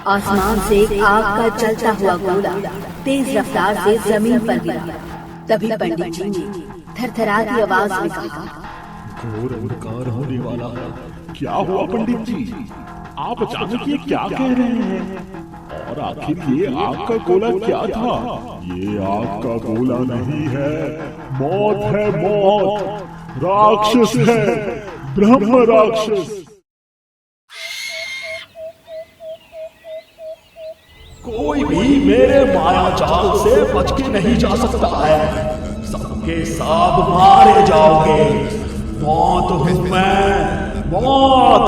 आसमान से एक आग का जलता हुआ गोला तेज रफ्तार से जमीन पर गिरा। तभी पंडित जी ने थरथराती आवाज में कहा, घोर अंधकार होने वाला है। क्या हुआ पंडित जी? आप अचानक ये क्या कह रहे हैं? और आखिर ये आग का गोला क्या था? ये आग का गोला नहीं है, मौत है, मौत। राक्षस है, ब्रह्म राक्षस। कोई भी मेरे माया जाल से बच के नहीं जा सकता है। सबके सब मारे जाओगे। मौत हूं मैं, मौत।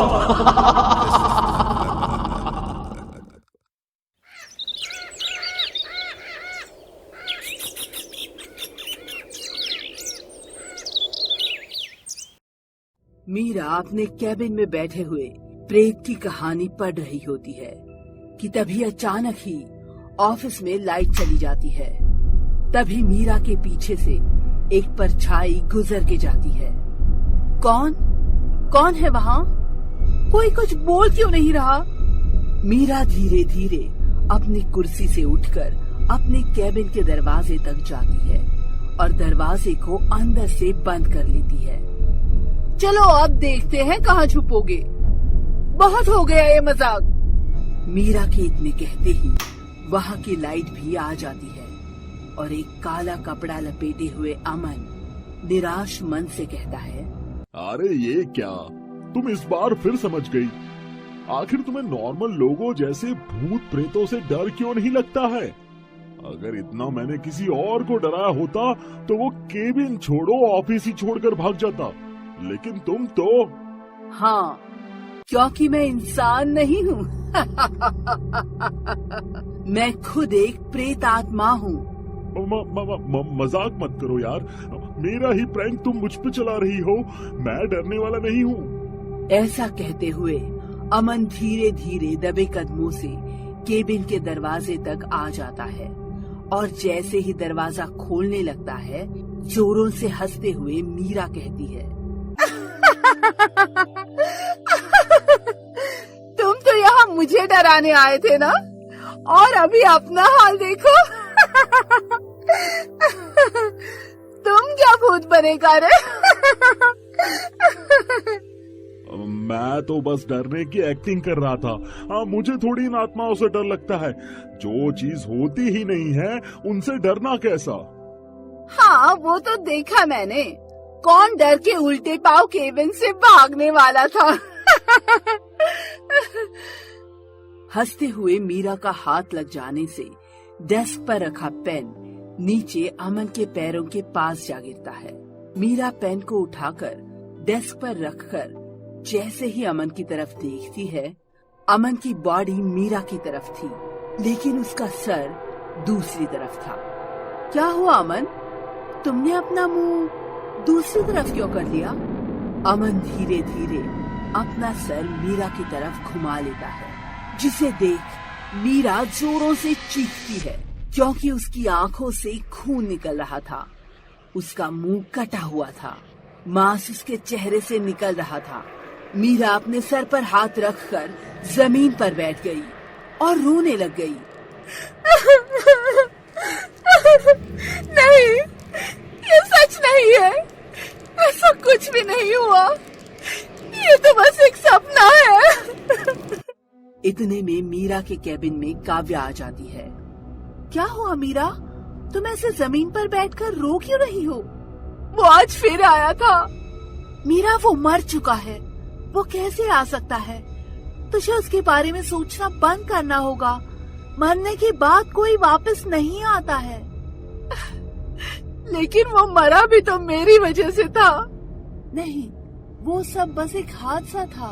मीरा अपने कैबिन में बैठे हुए प्रेत की कहानी पढ़ रही होती है कि तभी अचानक ही ऑफिस में लाइट चली जाती है। तभी मीरा के पीछे से एक परछाई गुजर के जाती है। कौन है वहाँ? कोई कुछ बोल क्यों नहीं रहा? मीरा धीरे धीरे अपनी कुर्सी से उठकर अपने कैबिन के दरवाजे तक जाती है और दरवाजे को अंदर से बंद कर लेती है। चलो अब देखते हैं कहाँ छुपोगे। बहुत हो गया ये मजाक। मीरा के इतने कहते ही वहाँ की लाइट भी आ जाती है और एक काला कपड़ा लपेटे हुए अमन निराश मन से कहता है, अरे ये क्या, तुम इस बार फिर समझ गई। आखिर तुम्हें नॉर्मल लोगों जैसे भूत प्रेतों से डर क्यों नहीं लगता है? अगर इतना मैंने किसी और को डराया होता तो वो केबिन छोड़ो ऑफिस ही छोड़कर भाग जाता, लेकिन तुम तो। हाँ, क्योंकि मैं इंसान नहीं हूँ। मैं खुद एक प्रेत आत्मा हूँ। मजाक मत करो यार, मेरा ही प्रैंक तुम मुझ पे चला रही हो। मैं डरने वाला नहीं हूँ। ऐसा कहते हुए अमन धीरे धीरे दबे कदमों से केबिन के दरवाजे तक आ जाता है और जैसे ही दरवाजा खोलने लगता है, जोरों से हंसते हुए मीरा कहती है, तुम तो यहाँ मुझे डराने आए थे ना, और अभी अपना हाल देखो। तुम क्या भूत बनेगा रे? मैं तो बस डरने की एक्टिंग कर रहा था। हाँ, मुझे थोड़ी इन आत्माओं से डर लगता है। जो चीज होती ही नहीं है उनसे डरना कैसा? हाँ, वो तो देखा मैंने। कौन डर के उल्टे पांव केबिन से भागने वाला था। हंसते हुए मीरा का हाथ लग जाने से डेस्क पर रखा पेन नीचे अमन के पैरों के पास जा गिरता है। मीरा पेन को उठाकर डेस्क पर रखकर जैसे ही अमन की तरफ देखती है, अमन की बॉडी मीरा की तरफ थी, लेकिन उसका सर दूसरी तरफ था। क्या हुआ अमन? तुमने अपना मुंह दूसरी तरफ क्यों कर लिया? अमन धीरे धीरे अपना सर मीरा की तरफ घुमा लेता है, जिसे देख मीरा जोरों से चीखती है क्योंकि उसकी आंखों से खून निकल रहा था। उसका मुंह कटा हुआ था, मांस उसके चेहरे से निकल रहा था। मीरा अपने सर पर हाथ रखकर जमीन पर बैठ गई और रोने लग गई। नहीं, ये सच नहीं है। ऐसा कुछ भी नहीं हुआ। ये तो बस एक सपना है। इतने में मीरा के कैबिन में काव्या आ जाती है। क्या हुआ मीरा? तुम ऐसे जमीन पर बैठकर रो क्यों रही हो? वो आज फिर आया था। मीरा, वो मर चुका है। वो कैसे आ सकता है? तुझे उसके बारे में सोचना बंद करना होगा। मरने के बाद कोई वापस नहीं आता है। लेकिन वो मरा भी तो मेरी वजह से था। नहीं, वो सब बस एक हादसा था।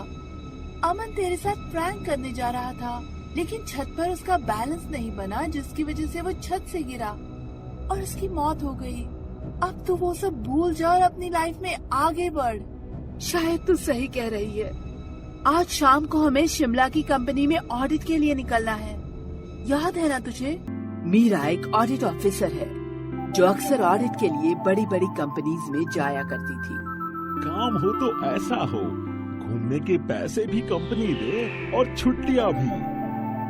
अमन तेरे साथ प्रैंक करने जा रहा था, लेकिन छत पर उसका बैलेंस नहीं बना, जिसकी वजह से वो छत से गिरा और उसकी मौत हो गई। अब तो वो सब भूल जा और अपनी लाइफ में आगे बढ़। शायद तू सही कह रही है। आज शाम को हमें शिमला की कंपनी में ऑडिट के लिए निकलना है। याद है ना तुझे? मीरा एक ऑडिट ऑफिसर है जो अक्सर ऑडिट के लिए बड़ी बड़ी कंपनीज में जाया करती थी। काम हो तो ऐसा हो, घूमने के पैसे भी कंपनी दे और छुट्टियां भी।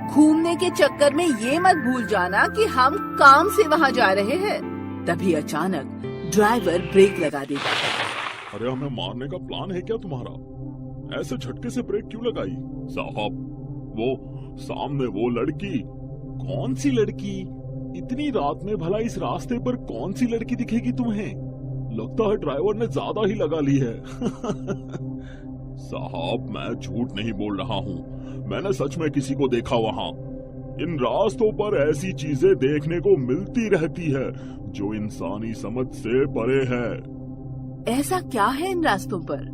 घूमने के चक्कर में ये मत भूल जाना कि हम काम से वहाँ जा रहे हैं। तभी अचानक ड्राइवर ब्रेक लगा देता है। अरे हमें मारने का प्लान है क्या तुम्हारा? ऐसे झटके से ब्रेक क्यों लगाई? साहब वो सामने वो लड़की। कौन सी लड़की? इतनी रात में भला इस रास्ते पर कौन सी लड़की दिखेगी तुम्हें? लगता है ड्राइवर ने ज्यादा ही लगा ली है। साहब मैं झूठ नहीं बोल रहा हूँ, मैंने सच में किसी को देखा वहाँ। इन रास्तों पर ऐसी चीजें देखने को मिलती रहती है जो इंसानी समझ से परे है। ऐसा क्या है इन रास्तों पर?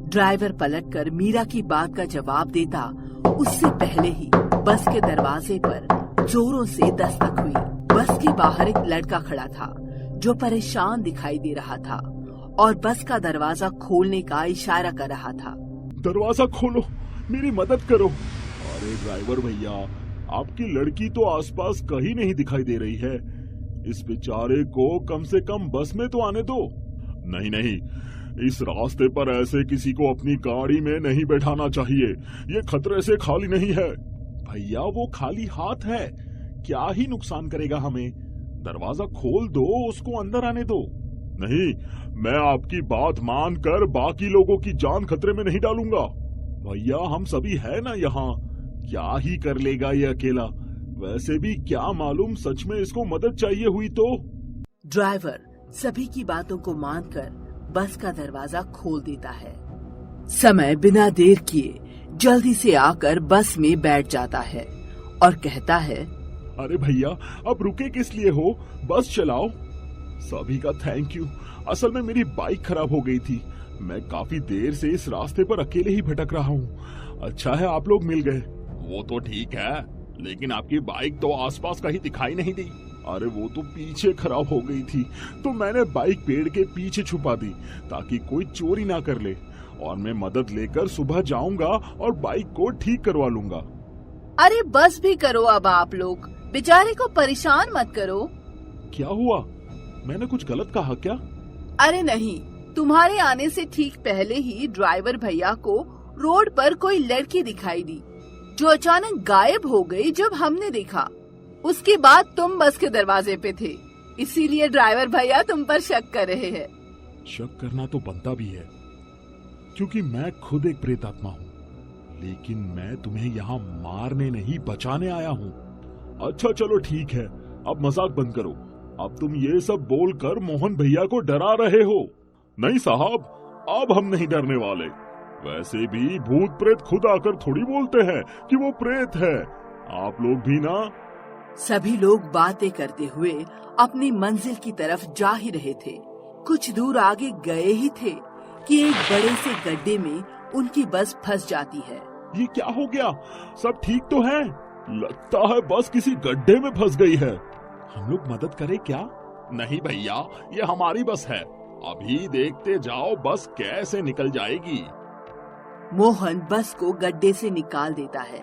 ड्राइवर पलटकर मीरा की बात का जवाब देता उससे पहले ही बस के दरवाजे पर जोरों से दस्तक हुई। बस के बाहर एक लड़का खड़ा था जो परेशान दिखाई दे रहा था और बस का दरवाजा खोलने का इशारा कर रहा था। दरवाजा खोलो, मेरी मदद करो। अरे ड्राइवर भैया, आपकी लड़की तो आसपास कहीं नहीं दिखाई दे रही है। इस बेचारे को कम से कम बस में तो आने दो। नहीं नहीं, इस रास्ते पर ऐसे किसी को अपनी गाड़ी में नहीं बैठाना चाहिए। ये खतरे से खाली नहीं है। भैया वो खाली हाथ है, क्या ही नुकसान करेगा हमें। दरवाजा खोल दो, उसको अंदर आने दो। नहीं, मैं आपकी बात मानकर बाकी लोगों की जान खतरे में नहीं डालूंगा। भैया हम सभी है ना यहाँ, क्या ही कर लेगा ये अकेला। वैसे भी क्या मालूम सच में इसको मदद चाहिए हुई तो। ड्राइवर सभी की बातों को मानकर बस का दरवाजा खोल देता है। समय बिना देर किए जल्दी से आकर बस में बैठ जाता है और कहता है, अरे भैया अब रुके किस लिए हो, बस चलाओ। सभी का थैंक यू। असल में मेरी बाइक खराब हो गई थी, मैं काफी देर से इस रास्ते पर अकेले ही भटक रहा हूँ। अच्छा है आप लोग मिल गए। वो तो ठीक है, लेकिन आपकी बाइक तो आसपास कहीं दिखाई नहीं दी। अरे वो तो पीछे खराब हो गई थी, तो मैंने बाइक पेड़ के पीछे छुपा दी ताकि कोई चोरी ना कर ले, और मैं मदद लेकर सुबह जाऊंगा और बाइक को ठीक करवा लूंगा। अरे बस भी करो अब आप लोग, बेचारे को परेशान मत करो। क्या हुआ, मैंने कुछ गलत कहा क्या? अरे नहीं, तुम्हारे आने से ठीक पहले ही ड्राइवर भैया को रोड पर कोई लड़की दिखाई दी जो अचानक गायब हो गई जब हमने देखा। उसके बाद तुम बस के दरवाजे पे थे, इसीलिए ड्राइवर भैया तुम पर शक कर रहे हैं। शक करना तो बनता भी है, क्योंकि मैं खुद एक प्रेत आत्मा हूँ, लेकिन मैं तुम्हें यहाँ मारने नहीं बचाने आया हूँ। अच्छा चलो ठीक है, अब मजाक बंद करो। अब तुम ये सब बोलकर मोहन भैया को डरा रहे हो। नहीं साहब, अब हम नहीं डरने वाले। वैसे भी भूत प्रेत खुद आकर थोड़ी बोलते हैं कि वो प्रेत है। आप लोग भी ना। सभी लोग बातें करते हुए अपनी मंजिल की तरफ जा ही रहे थे। कुछ दूर आगे गए ही थे कि एक बड़े से गड्ढे में उनकी बस फंस जाती है। ये क्या हो गया, सब ठीक तो है? लगता है बस किसी गड्ढे में फंस गई है। हम लोग मदद करें क्या? नहीं भैया, ये हमारी बस है, अभी देखते जाओ बस कैसे निकल जाएगी। मोहन बस को गड्ढे से निकाल देता है,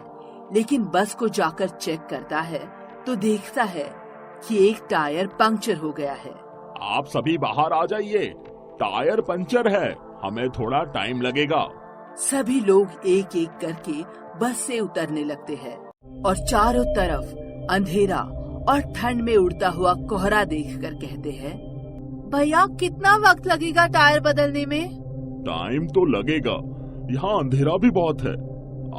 लेकिन बस को जाकर चेक करता है तो देखता है कि एक टायर पंक्चर हो गया है। आप सभी बाहर आ जाइए, टायर पंचर है, हमें थोड़ा टाइम लगेगा। सभी लोग एक एक करके बस से उतरने लगते हैं और चारों तरफ अंधेरा और ठंड में उड़ता हुआ कोहरा देखकर कहते हैं, भैया कितना वक्त लगेगा टायर बदलने में? टाइम तो लगेगा, यहाँ अंधेरा भी बहुत है।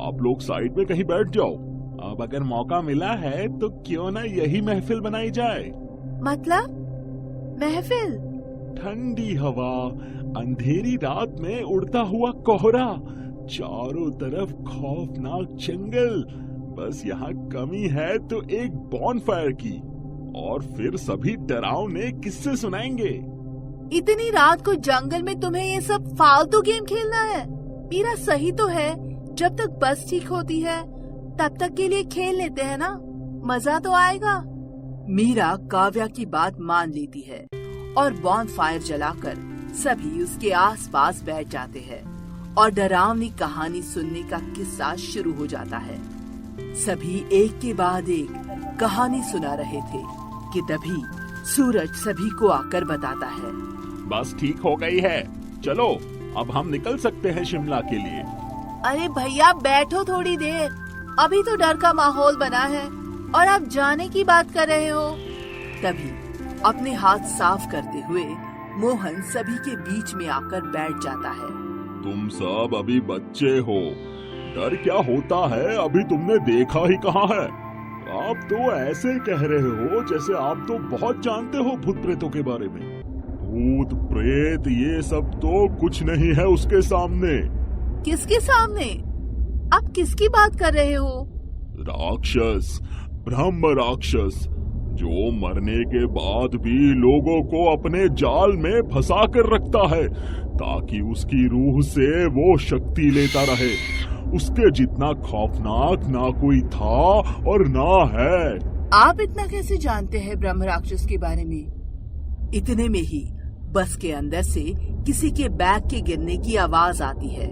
आप लोग साइड में कहीं बैठ जाओ। अब अगर मौका मिला है तो क्यों ना यही महफिल बनाई जाए। मतलब महफिल? ठंडी हवा, अंधेरी रात में उड़ता हुआ कोहरा, चारों तरफ खौफनाक जंगल, बस यहाँ कमी है तो एक बॉनफायर की, और फिर सभी डरावने किस्से सुनाएंगे। इतनी रात को जंगल में तुम्हें ये सब फालतू गेम खेलना है? मेरा सही तो है, जब तक बस ठीक होती है तब तक के लिए खेल लेते हैं ना, मजा तो आएगा। मीरा काव्या की बात मान लेती है और बॉनफायर जलाकर सभी उसके आसपास बैठ जाते हैं और डरावनी कहानी सुनने का किस्सा शुरू हो जाता है। सभी एक के बाद एक कहानी सुना रहे थे कि तभी सूरज सभी को आकर बताता है, बस ठीक हो गई है, चलो अब हम निकल सकते हैं शिमला के लिए। अरे भैया बैठो थोड़ी देर, अभी तो डर का माहौल बना है और आप जाने की बात कर रहे हो। तभी अपने हाथ साफ करते हुए मोहन सभी के बीच में आकर बैठ जाता है। तुम सब अभी बच्चे हो, डर क्या होता है अभी तुमने देखा ही कहाँ है। आप तो ऐसे कह रहे हो जैसे आप तो बहुत जानते हो भूत प्रेतों के बारे में। भूत प्रेत ये सब तो कुछ नहीं है उसके सामने। किसके सामने? आप किसकी बात कर रहे हो? राक्षस, ब्रह्म राक्षस, जो मरने के बाद भी लोगों को अपने जाल में फंसा कर रखता है ताकि उसकी रूह से वो शक्ति लेता रहे। उसके जितना खौफनाक ना कोई था और ना है। आप इतना कैसे जानते हैं ब्रह्म राक्षस के बारे में? इतने में ही बस के अंदर से किसी के बैग के गिरने की आवाज आती है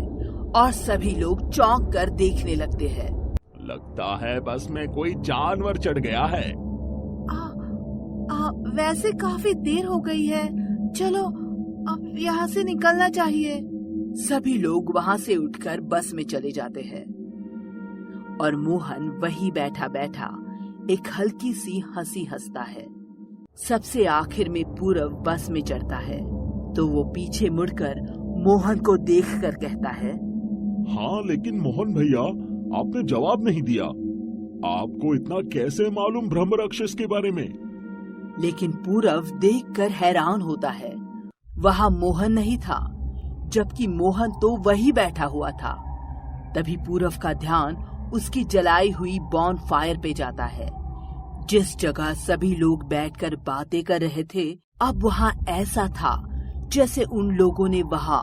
और सभी लोग चौंक कर देखने लगते हैं। लगता है बस में कोई जानवर चढ़ गया है। वैसे काफी देर हो गई है, चलो अब यहाँ से निकलना चाहिए। सभी लोग वहाँ से उठकर बस में चले जाते हैं और मोहन वही बैठा बैठा एक हल्की सी हंसी हंसता है। सबसे आखिर में पूरब बस में चढ़ता है तो वो पीछे मुड़कर मोहन को देखकर कहता है, हाँ लेकिन मोहन भैया आपने जवाब नहीं दिया। आपको इतना कैसे मालूम ब्रह्म राक्षस के बारे में? लेकिन पूरब देखकर हैरान होता है। वहाँ मोहन नहीं था, जबकि मोहन तो वही बैठा हुआ था। तभी पूरब का ध्यान उसकी जलाई हुई बॉन फायर पे जाता है। जिस जगह सभी लोग बैठकर बातें कर रहे थे, अब वहाँ ऐसा था जैसे उन लोगों ने वहाँ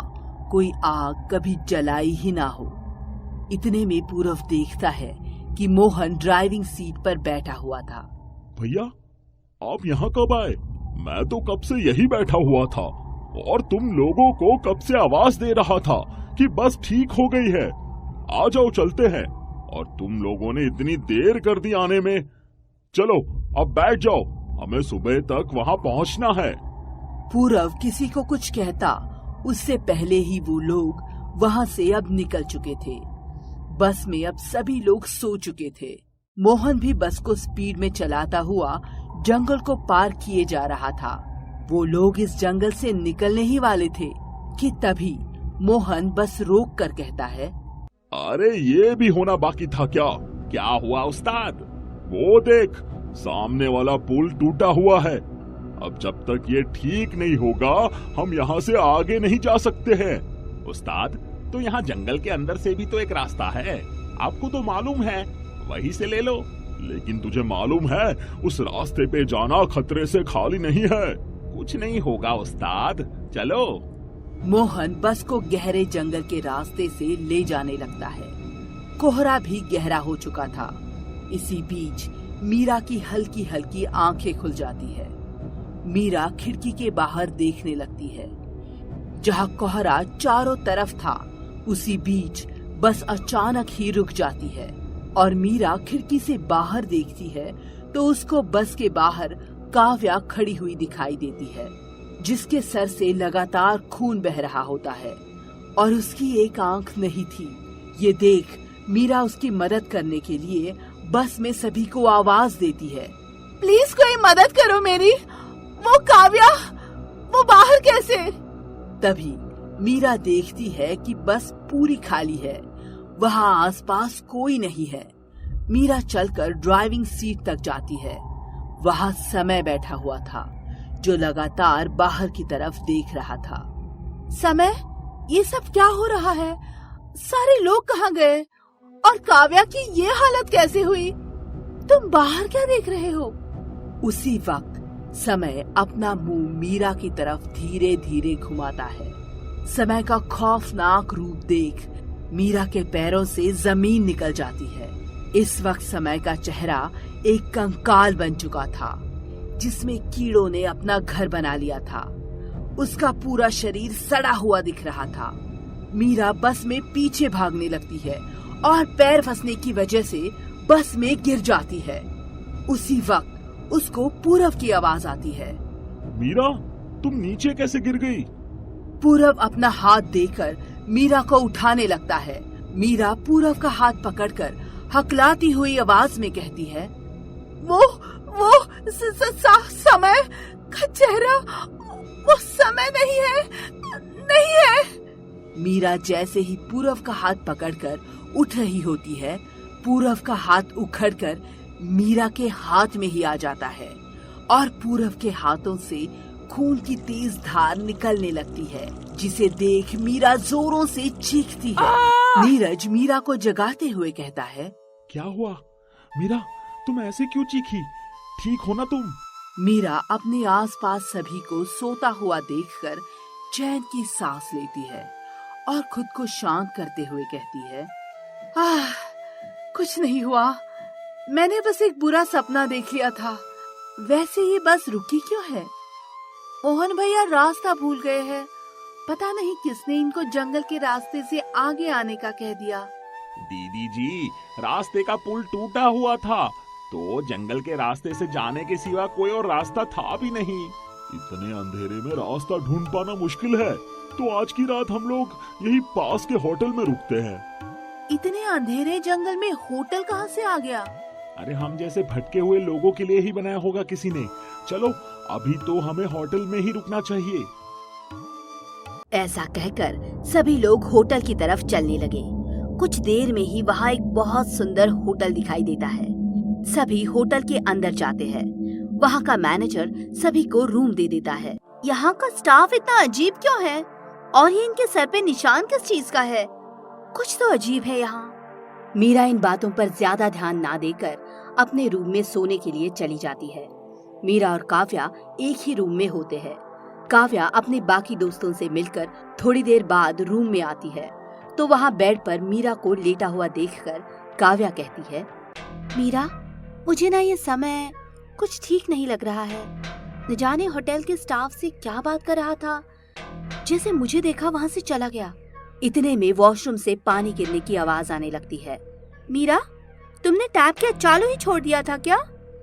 कोई आग कभी जलाई ही ना हो। इतने में पूरब देखता है कि मोहन ड्राइविंग सीट पर बैठा हुआ था। भैया आप यहाँ कब आए? मैं तो कब से यही बैठा हुआ था और तुम लोगों को कब से आवाज दे रहा था कि बस ठीक हो गई है, आ जाओ चलते हैं, और तुम लोगों ने इतनी देर कर दी आने में। चलो अब बैठ जाओ, हमें सुबह तक वहाँ पहुँचना है। पूरब किसी को कुछ कहता उससे पहले ही वो लोग वहाँ से अब निकल चुके थे। बस में अब सभी लोग सो चुके थे। मोहन भी बस को स्पीड में चलाता हुआ जंगल को पार किए जा रहा था। वो लोग इस जंगल से निकलने ही वाले थे कि तभी मोहन बस रोक कर कहता है, अरे ये भी होना बाकी था क्या? क्या हुआ उस्ताद? वो देख, सामने वाला पुल टूटा हुआ है। अब जब तक ये ठीक नहीं होगा हम यहाँ से आगे नहीं जा सकते हैं। उस्ताद तो यहाँ जंगल के अंदर से भी तो एक रास्ता है, आपको तो मालूम है, वहीं से ले लो। लेकिन तुझे मालूम है उस रास्ते पे जाना खतरे से खाली नहीं है। कुछ नहीं होगा उस्ताद, चलो। मोहन बस को गहरे जंगल के रास्ते से ले जाने लगता है। कोहरा भी गहरा हो चुका था। इसी बीच मीरा की हल्की हल्की आंखें खुल जाती है। मीरा खिड़की के बाहर देखने लगती है। जहाँ कोहरा चारों तरफ था, उसी बीच बस अचानक ही रुक जाती है और मीरा खिड़की से बाहर देखती है तो उसको बस के बाहर काव्या खड़ी हुई दिखाई देती है, जिसके सर से लगातार खून बह रहा होता है और उसकी एक आंख नहीं थी। ये देख मीरा उसकी मदद करने के लिए बस में सभी को आवाज देती है, प्लीज कोई मदद करो मेरी, वो काव्या, वो बाहर कैसे? तभी मीरा देखती है कि बस पूरी खाली है, वहाँ आसपास कोई नहीं है। मीरा चलकर ड्राइविंग सीट तक जाती है। वहाँ समय बैठा हुआ था जो लगातार बाहर की तरफ देख रहा था। समय, ये सब क्या हो रहा है? सारे लोग कहाँ गए और काव्या की ये हालत कैसे हुई? तुम बाहर क्या देख रहे हो? उसी वक्त समय अपना मुंह मीरा की तरफ धीरे धीरे घुमाता है। समय का खौफनाक रूप देख मीरा के पैरों से जमीन निकल जाती है। इस वक्त समय का चेहरा एक कंकाल बन चुका था, जिसमें कीड़ों ने अपना घर बना लिया था। उसका पूरा शरीर सड़ा हुआ दिख रहा था। मीरा बस में पीछे भागने लगती है और पैर फंसने की वजह से बस में गिर जाती है। उसी वक्त उसको पूरब की आवाज आती है, मीरा तुम नीचे कैसे गिर गई? पूरब अपना हाथ देकर मीरा को उठाने लगता है मीरा पूरब का हाथ पकड़कर हकलाती हुई आवाज में कहती है, वो समय का चेहरा, वो समय नहीं है। मीरा जैसे ही पूरब का हाथ पकड़कर उठ रही होती है, पूरब का हाथ उखड़कर मीरा के हाथ में ही आ जाता है और पूरब के हाथों से खून की तेज धार निकलने लगती है, जिसे देख मीरा जोरों से चीखती है। नीरज मीरा को जगाते हुए कहता है, क्या हुआ मीरा, तुम ऐसे क्यों चीखी? ठीक हो ना तुम? मीरा अपने आसपास सभी को सोता हुआ देखकर चैन की सांस लेती है और खुद को शांत करते हुए कहती है, कुछ नहीं हुआ, मैंने बस एक बुरा सपना देख लिया था। वैसे ये बस रुकी क्यों है? मोहन भैया रास्ता भूल गए हैं। पता नहीं किसने इनको जंगल के रास्ते से आगे आने का कह दिया। दीदी जी, रास्ते का पुल टूटा हुआ था, तो जंगल के रास्ते से जाने के सिवा कोई और रास्ता था भी नहीं। इतने अंधेरे में रास्ता ढूंढ पाना मुश्किल है, तो आज की रात हम लोग यही पास के होटल में रुकते हैं। इतने अंधेरे जंगल में होटल कहाँ से आ गया? अरे हम जैसे भटके हुए लोगों के लिए ही बनाया होगा किसी ने। चलो अभी तो हमें होटल में ही रुकना चाहिए। ऐसा कहकर सभी लोग होटल की तरफ चलने लगे। कुछ देर में ही वहाँ एक बहुत सुंदर होटल दिखाई देता है। सभी होटल के अंदर जाते हैं। वहाँ का मैनेजर सभी को रूम दे देता है। यहाँ का स्टाफ इतना अजीब क्यों है? और ये इनके सर पे निशान किस चीज का है? कुछ तो अजीब है यहाँ। मीरा इन बातों पर ज्यादा ध्यान ना देकर अपने रूम में सोने के लिए चली जाती है। मीरा और काव्या एक ही रूम में होते हैं। काव्या अपने बाकी दोस्तों से मिलकर थोड़ी देर बाद रूम में आती है, तो वहाँ बेड पर मीरा को लेटा हुआ देखकर काव्या कहती है, मीरा, मुझे ना ये समय कुछ ठीक नहीं लग रहा है। न जाने होटल के स्टाफ से क्या बात कर रहा था, जैसे मुझे देखा वहाँ से चला गया। इतने में वॉशरूम से पानी गिरने की आवाज आने लगती है। मीरा, तुमने टैप क्या चालू ही छोड़ दिया था क्या?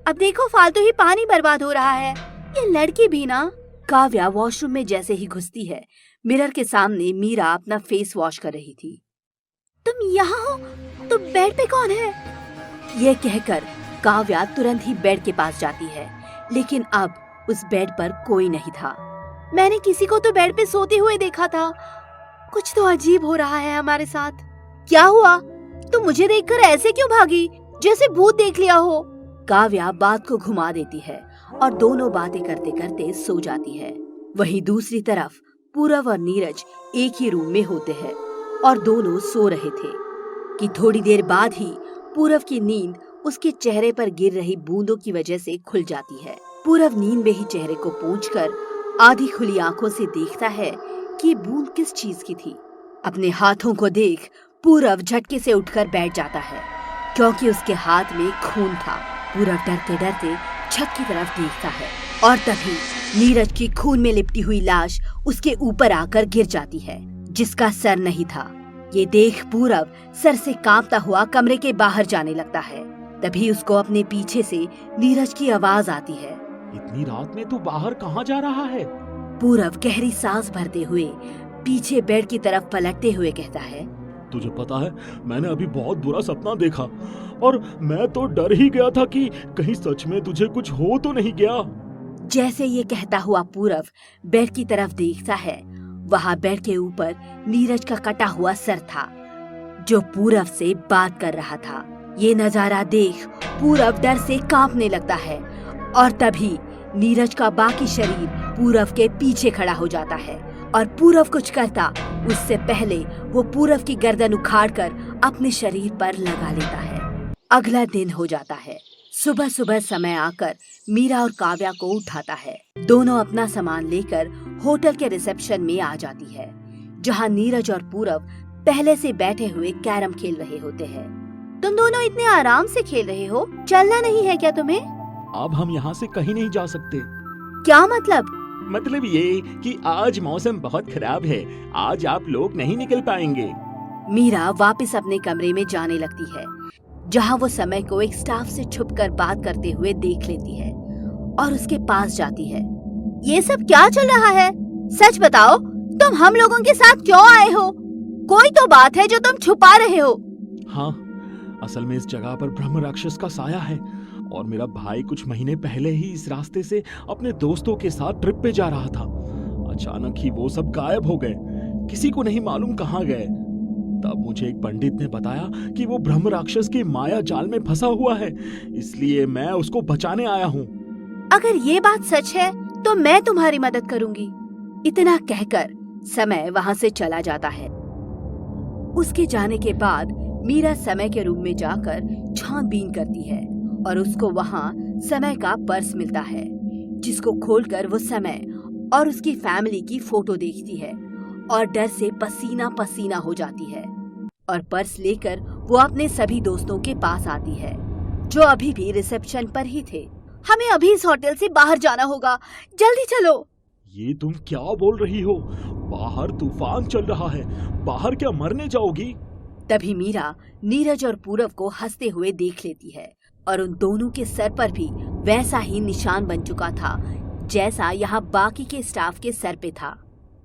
अब देखो फालतू ही पानी बर्बाद हो रहा है। ये लड़की भी ना। काव्या वॉशरूम में जैसे ही घुसती है, मिरर के सामने मीरा अपना फेस वॉश कर रही थी। तुम यहाँ हो? तो बेड पे कौन है? ये कहकर काव्या तुरंत ही बेड के पास जाती है, लेकिन अब उस बेड पर कोई नहीं था। मैंने किसी को तो बेड पे सोते हुए देखा था। कुछ तो अजीब हो रहा है हमारे साथ। क्या हुआ? तुम मुझे देखकर ऐसे क्यों भागी, जैसे भूत देख लिया हो? काव्या बात को घुमा देती है और दोनों बातें करते करते सो जाती है। वहीं दूसरी तरफ पूरब और नीरज एक ही रूम में होते हैं और दोनों सो रहे थे कि थोड़ी देर बाद ही पूरब की नींद उसके चेहरे पर गिर रही बूंदों की वजह से खुल जाती है। पूरब नींद में ही चेहरे को पोंछकर आधी खुली आंखों से देखता है कि बूंद किस चीज की थी। अपने हाथों को देख पूरब झटके से उठकर बैठ जाता है, क्योंकि उसके हाथ में खून था। पूरब डरते डरते छत की तरफ देखता है और तभी नीरज की खून में लिपटी हुई लाश उसके ऊपर आकर गिर जाती है, जिसका सर नहीं था। ये देख पूरब सर से कांपता हुआ कमरे के बाहर जाने लगता है। तभी उसको अपने पीछे से नीरज की आवाज आती है, इतनी रात में तू बाहर कहाँ जा रहा है? पूरब गहरी सांस भरते हुए पीछे बेड की तरफ पलटते हुए कहता है, तुझे पता है, मैंने अभी बहुत बुरा सपना देखा और मैं तो डर ही गया था कि कहीं सच में तुझे कुछ हो तो नहीं गया। जैसे ये कहता हुआ पूरब बेड की तरफ देखता है, वहाँ बेड के ऊपर नीरज का कटा हुआ सर था, जो पूरब से बात कर रहा था। ये नजारा देख पूरब डर से कांपने लगता है और तभी नीरज का बाकी शरीर पूरब के पीछे खड़ा हो जाता है और पूरब कुछ करता उससे पहले वो पूरब की गर्दन उखाड़कर अपने शरीर पर लगा लेता है। अगला दिन हो जाता है। सुबह सुबह समय आकर मीरा और काव्या को उठाता है। दोनों अपना सामान लेकर होटल के रिसेप्शन में आ जाती है, जहाँ नीरज और पूरब पहले से बैठे हुए कैरम खेल रहे होते हैं। तुम दोनों इतने आराम से खेल रहे हो, चलना नहीं है क्या तुम्हें? अब हम यहाँ से कहीं नहीं जा सकते। क्या मतलब? मतलब ये कि आज मौसम बहुत खराब है, आज आप लोग नहीं निकल पाएंगे। मीरा वापस अपने कमरे में जाने लगती है, जहाँ वो समय को एक स्टाफ से छुपकर बात करते हुए देख लेती है और उसके पास जाती है। ये सब क्या चल रहा है? सच बताओ, तुम हम लोगों के साथ क्यों आए हो? कोई तो बात है जो तुम छुपा रहे हो। हाँ, असल में इस जगह पर ब्रह्म राक्षस का साया है और मेरा भाई कुछ महीने पहले ही इस रास्ते से अपने दोस्तों के साथ ट्रिप पे जा रहा था। अचानक ही वो सब गायब हो गए, किसी को नहीं मालूम कहाँ गए। तब मुझे एक पंडित ने बताया कि वो ब्रह्म राक्षस के माया जाल में फंसा हुआ है, इसलिए मैं उसको बचाने आया हूँ। अगर ये बात सच है तो मैं तुम्हारी मदद करूंगी। इतना कहकर समय वहाँ से चला जाता है। उसके जाने के बाद मीरा समय के रूम में जाकर छानबीन करती है और उसको वहाँ समय का पर्स मिलता है, जिसको खोलकर वो समय और उसकी फैमिली की फोटो देखती है और डर से पसीना पसीना हो जाती है। और पर्स लेकर वो अपने सभी दोस्तों के पास आती है, जो अभी भी रिसेप्शन पर ही थे। हमें अभी इस होटल से बाहर जाना होगा, जल्दी चलो। ये तुम क्या बोल रही हो? बाहर तूफान चल रहा है, बाहर क्या मरने जाओगी? तभी मीरा नीरज और पूरव को हंसते हुए देख लेती है और उन दोनों के सर पर भी वैसा ही निशान बन चुका था जैसा यहाँ बाकी के स्टाफ के सर पे था।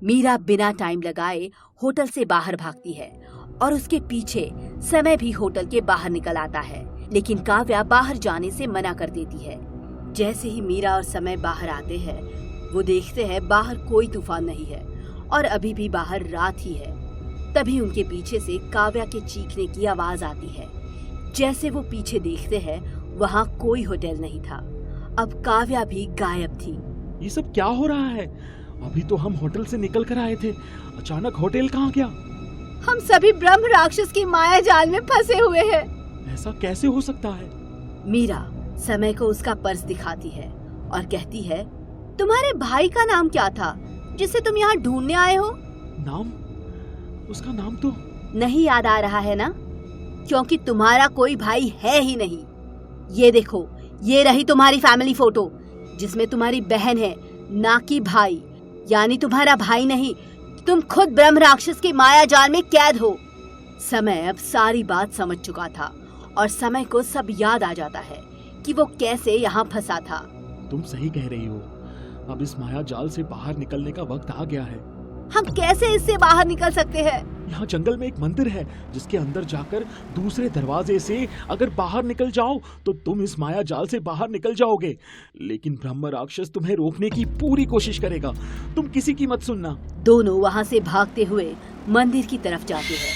मीरा बिना टाइम लगाए होटल से बाहर भागती है और उसके पीछे समय भी होटल के बाहर निकल आता है, लेकिन काव्या बाहर जाने से मना कर देती है। जैसे ही मीरा और समय बाहर आते हैं, वो देखते हैं बाहर कोई तूफान नहीं है और अभी भी बाहर रात ही है। तभी उनके पीछे से काव्या के चीखने की आवाज आती है। जैसे वो पीछे देखते हैं, वहाँ कोई होटल नहीं था। अब काव्या भी गायब थी। ये सब क्या हो रहा है? अभी तो हम होटल से निकल कर आए थे, अचानक होटल कहाँ गया? हम सभी ब्रह्म राक्षस की माया जाल में फंसे हुए हैं। ऐसा कैसे हो सकता है? मीरा समय को उसका पर्स दिखाती है और कहती है, तुम्हारे भाई का नाम क्या था जिसे तुम यहाँ ढूंढने आए हो? नाम? उसका नाम तो नहीं याद आ रहा है ना? क्योंकि तुम्हारा कोई भाई है ही नहीं। ये देखो, ये रही तुम्हारी फैमिली फोटो जिसमें तुम्हारी बहन है, ना कि भाई। यानी तुम्हारा भाई नहीं, तुम खुद ब्रह्म राक्षस के माया जाल में कैद हो। समय अब सारी बात समझ चुका था और समय को सब याद आ जाता है कि वो कैसे यहाँ फंसा था। तुम सही कह रही हो, अब इस माया जाल से बाहर निकलने का वक्त आ गया है। हम कैसे इससे बाहर निकल सकते हैं? यहाँ जंगल में एक मंदिर है जिसके अंदर जाकर दूसरे दरवाजे से अगर बाहर निकल जाओ तो तुम इस माया जाल से बाहर निकल जाओगे, लेकिन ब्रह्म राक्षस तुम्हें रोकने की पूरी कोशिश करेगा। तुम किसी की मत सुनना। दोनों वहाँ से भागते हुए मंदिर की तरफ जाते हैं।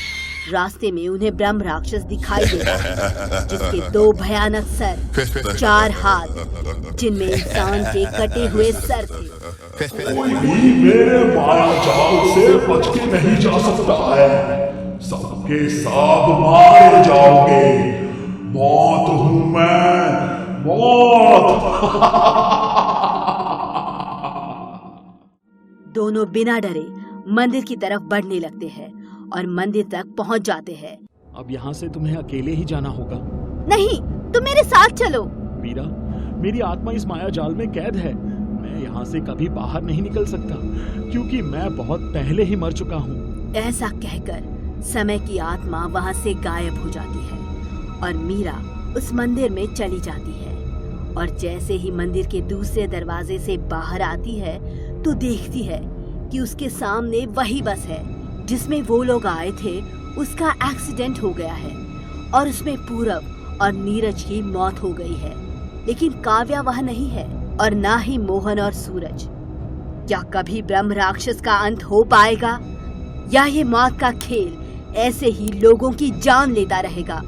रास्ते में उन्हें ब्रह्म राक्षस दिखाई देता है, जिसके 2 भयानक सर, 4 हाथ, जिनमें इंसान के कटे हुए सर थे। कोई भी मेरे माया जाल से बच के नहीं जा सकता है, सबके सब मारे जाओगे। मौत हूं मैं, मौत। दोनों बिना डरे मंदिर की तरफ बढ़ने लगते हैं और मंदिर तक पहुंच जाते हैं। अब यहाँ से तुम्हें अकेले ही जाना होगा। नहीं, तुम मेरे साथ चलो। मीरा, मेरी आत्मा इस माया जाल में कैद है। मैं यहाँ से कभी बाहर नहीं निकल सकता क्योंकि मैं बहुत पहले ही मर चुका हूँ। ऐसा कहकर समय की आत्मा वहाँ से गायब हो जाती है और मीरा उस मंदिर में चली जाती है। और जैसे ही मंदिर के दूसरे दरवाजे से बाहर आती है तो देखती है कि उसके सामने वही बस है जिसमें वो लोग आए थे। उसका एक्सीडेंट हो गया है और उसमें पूरब और नीरज की मौत हो गई है, लेकिन काव्या वह नहीं है और ना ही मोहन और सूरज। क्या कभी ब्रह्म राक्षस का अंत हो पाएगा या ये मौत का खेल ऐसे ही लोगों की जान लेता रहेगा?